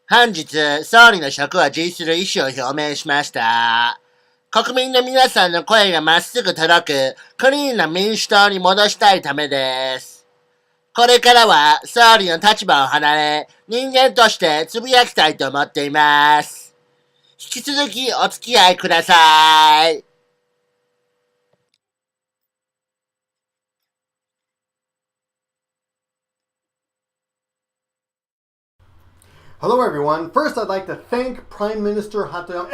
本日、総理の職を辞する意思を表明しました。国民の皆さんの声がまっすぐ届く、クリーンな民主党に戻したいためです。これからは、総理の立場を離れ、人間としてつぶやきたいと思っています。引き続きお付き合いください。Hello everyone. First, I'd like to thank Prime Minister Hatoyama,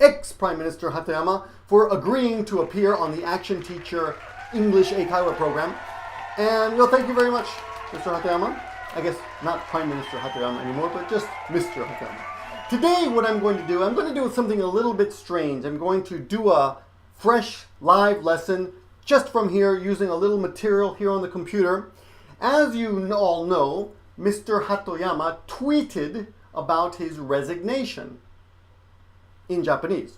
ex-Prime Minister Hatoyama for agreeing to appear on the ActionTeacher English Eikaiwa program. And thank you very much, Mr. Hatoyama. I guess not Prime Minister Hatoyama anymore, but just Mr. Hatoyama. Today, what I'm going to do something a little bit strange. I'm going to do a fresh live lesson just from here using a little material here on the computer. As you all know, Mr. Hatoyama tweeted about his resignation in Japanese.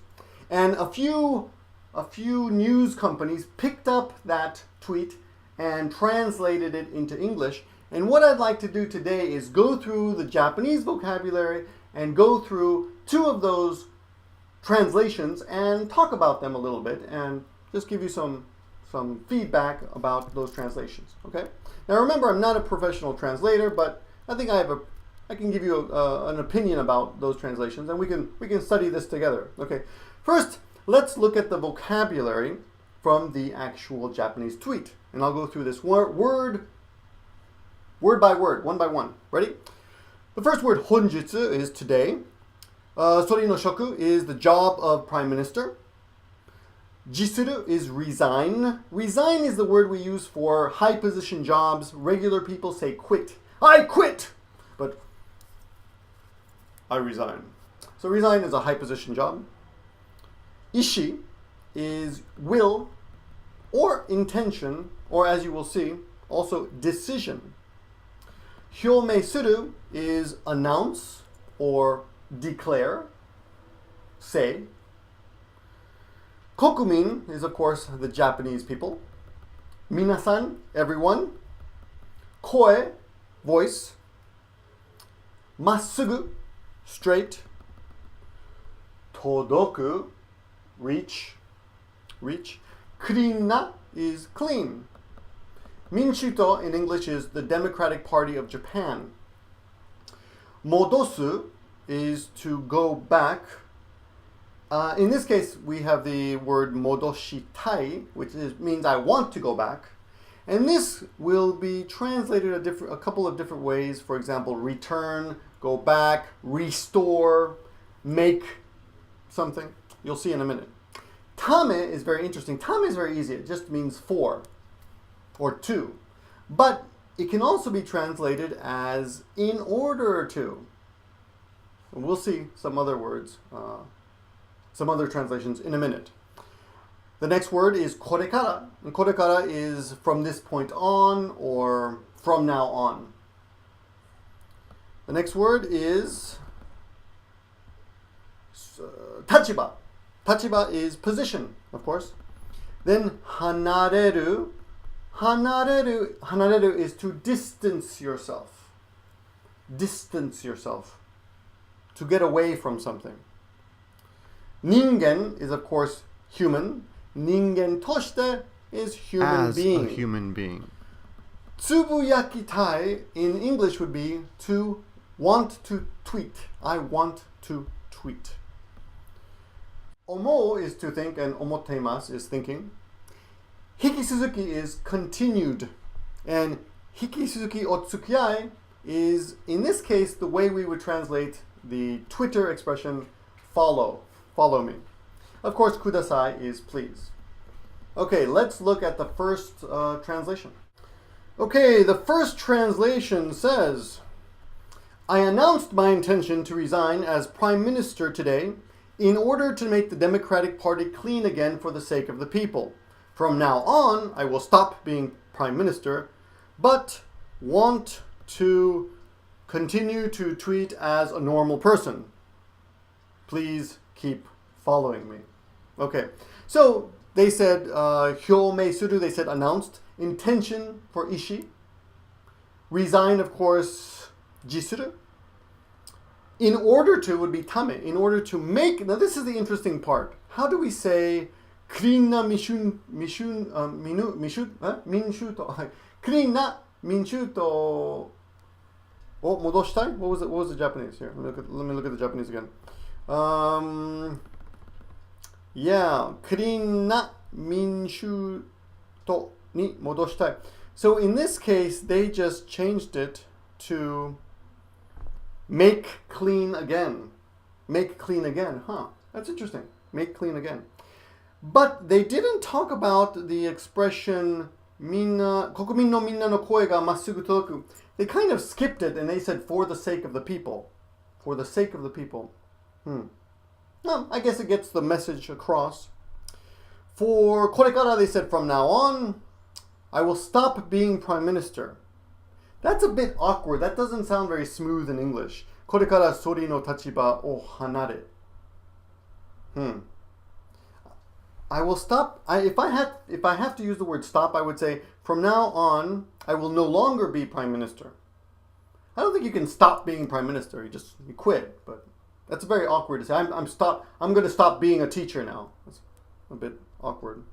And a few news companies picked up that tweet and translated it into English. And what I'd like to do today is go through the Japanese vocabulary and go through two of those translations and talk about them a little bit and just give you some feedback about those translations. Okay? Now remember, I'm not a professional translator, but I think I can give you an opinion about those translations, and we can study this together. Okay. First, let's look at the vocabulary from the actual Japanese tweet, and I'll go through this word by word, one by one. Ready? The first word, honjutsu, is today. Sori no shoku is the job of Prime Minister. Jisuru is resign. Resign is the word we use for high position jobs. Regular people say quit. I quit! But I resign. So resign is a high position job. Ishi is will or intention, or as you will see, also decision. Hyomei suru is announce or declare, say. Kokumin is, of course, the Japanese people. Minasan, everyone. Koe, voice. Massugu, straight. Todoku, reach. Clean na is clean. Minshuto in English is the Democratic Party of Japan. Modosu is to go back. In this case, we have the word modoshitai, which means I want to go back. And this will be translated a couple of different ways. For example, return, go back, restore, make something. You'll see in a minute. Tame is very interesting. Tame is very easy. It just means for or to. But it can also be translated as in order to. And we'll see some other words, some other translations in a minute. The next word is korekara. And korekara is from this point on or from now on. The next word is tachiba. Tachiba is position, of course. Then hanareru. Hanareru is to distance yourself. Distance yourself. To get away from something. Ningen is, of course, human. Ningen toshite is human being. As a human being. Tsubuyakitai in English would be to want to tweet. I want to tweet. Omo is to think, and omotemasu is thinking. Hikisuzuki is continued. And hikisuzuki otsukiai is, in this case, the way we would translate the Twitter expression follow me. Of course, kudasai is please. Okay, let's look at the first translation. Okay, the first translation says, I announced my intention to resign as Prime Minister today in order to make the Democratic Party clean again for the sake of the people. From now on, I will stop being Prime Minister, but want to continue to tweet as a normal person. Please keep following me. Okay, so they said hyomei suru, they said announced. Intention for ishi. Resign, of course, jisuru. In order to would be tame. In order to make. Now this is the interesting part. How do we say clean na mishun minshuto? Clean na minshuto. Oh, modoshitai? What was the Japanese here? Let me look at the Japanese again. Yeah, clean na minshuto ni modoshitai. So in this case, they just changed it to make clean again. Make clean again. Huh. That's interesting. Make clean again. But they didn't talk about the expression 国民のみんなの声がまっすぐ届く. They kind of skipped it and they said for the sake of the people. For the sake of the people. Well, I guess it gets the message across. For これから they said from now on, I will stop being prime minister. That's a bit awkward. That doesn't sound very smooth in English. これから総理の立場を離れ. I will stop. If I have to use the word stop, I would say from now on, I will no longer be prime minister. I don't think you can stop being prime minister. You quit. But that's very awkward to say. I'm going to stop being a teacher now. That's a bit awkward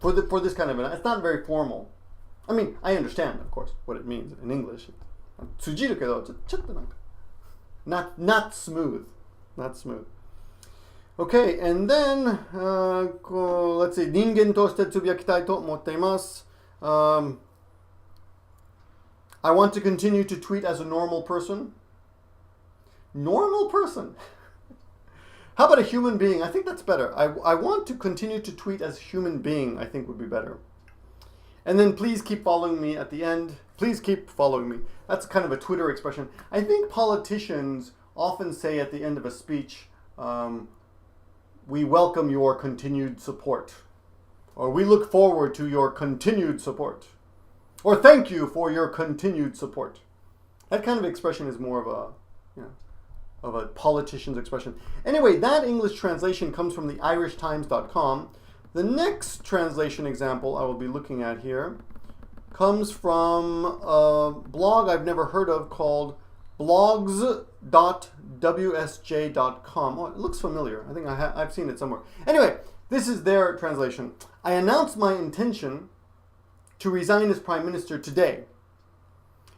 for this kind of an. It's not very formal. I mean, I understand, of course, what it means in English. 通じるけど、ちょっとなんか not smooth. Not smooth. Okay, and then, let's see, 人間としてつぶやきたいと思っています。I want to continue to tweet as a normal person. Normal person? How about a human being? I think that's better. I want to continue to tweet as a human being, I think would be better. And then please keep following me at the end. Please keep following me. That's kind of a Twitter expression. I think politicians often say at the end of a speech, we welcome your continued support. Or we look forward to your continued support. Or thank you for your continued support. That kind of expression is more of a politician's expression. Anyway, that English translation comes from the irishtimes.com. The next translation example I will be looking at here comes from a blog I've never heard of called blogs.wsj.com. Oh, it looks familiar. I think I've seen it somewhere. Anyway, this is their translation. I announced my intention to resign as Prime Minister today.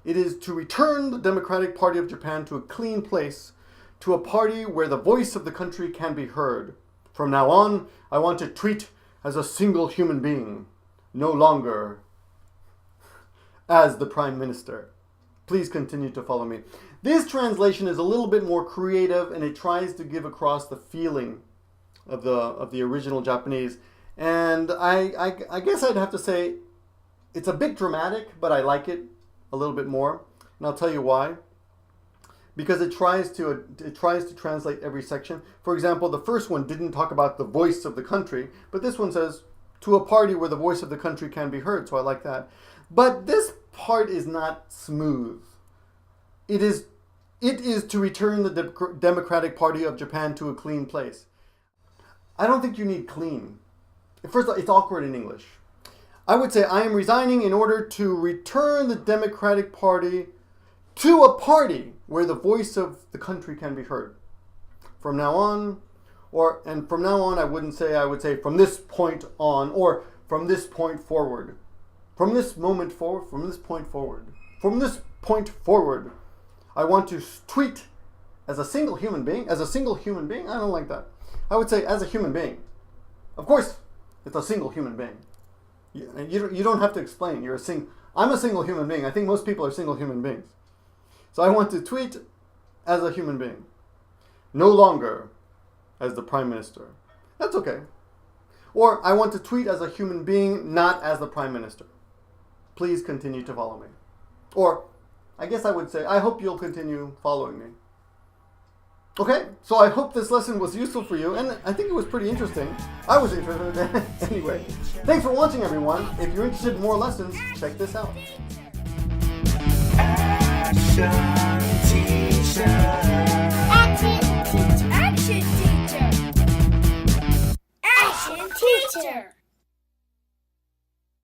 It is to return the Democratic Party of Japan to a clean place, to a party where the voice of the country can be heard. From now on, I want to tweet as a single human being, no longer as the Prime Minister. Please continue to follow me. This translation is a little bit more creative and it tries to give across the feeling of the original Japanese. And I guess I'd have to say it's a bit dramatic, but I like it a little bit more. And I'll tell you why. Because it tries to translate every section. For example, the first one didn't talk about the voice of the country, but this one says, to a party where the voice of the country can be heard, so I like that. But this part is not smooth. It is to return the Democratic Party of Japan to a clean place. I don't think you need clean. First of all, it's awkward in English. I would say I am resigning in order to return the Democratic Party to a party where the voice of the country can be heard. From now on, from now on, I would say from this point on, or from this point forward. From this moment forward, from this point forward. From this point forward, I want to tweet as a single human being. As a single human being? I don't like that. I would say as a human being. Of course, it's a single human being. You don't have to explain. I'm a single human being. I think most people are single human beings. So I want to tweet as a human being. No longer as the Prime Minister. That's okay. Or I want to tweet as a human being, not as the Prime Minister. Please continue to follow me. Or I guess I would say, I hope you'll continue following me. Okay, so I hope this lesson was useful for you, and I think it was pretty interesting. I was interested anyway. Thanks for watching, everyone. If you're interested in more lessons, check this out. ActionTeacher. Action teacher. Action teacher.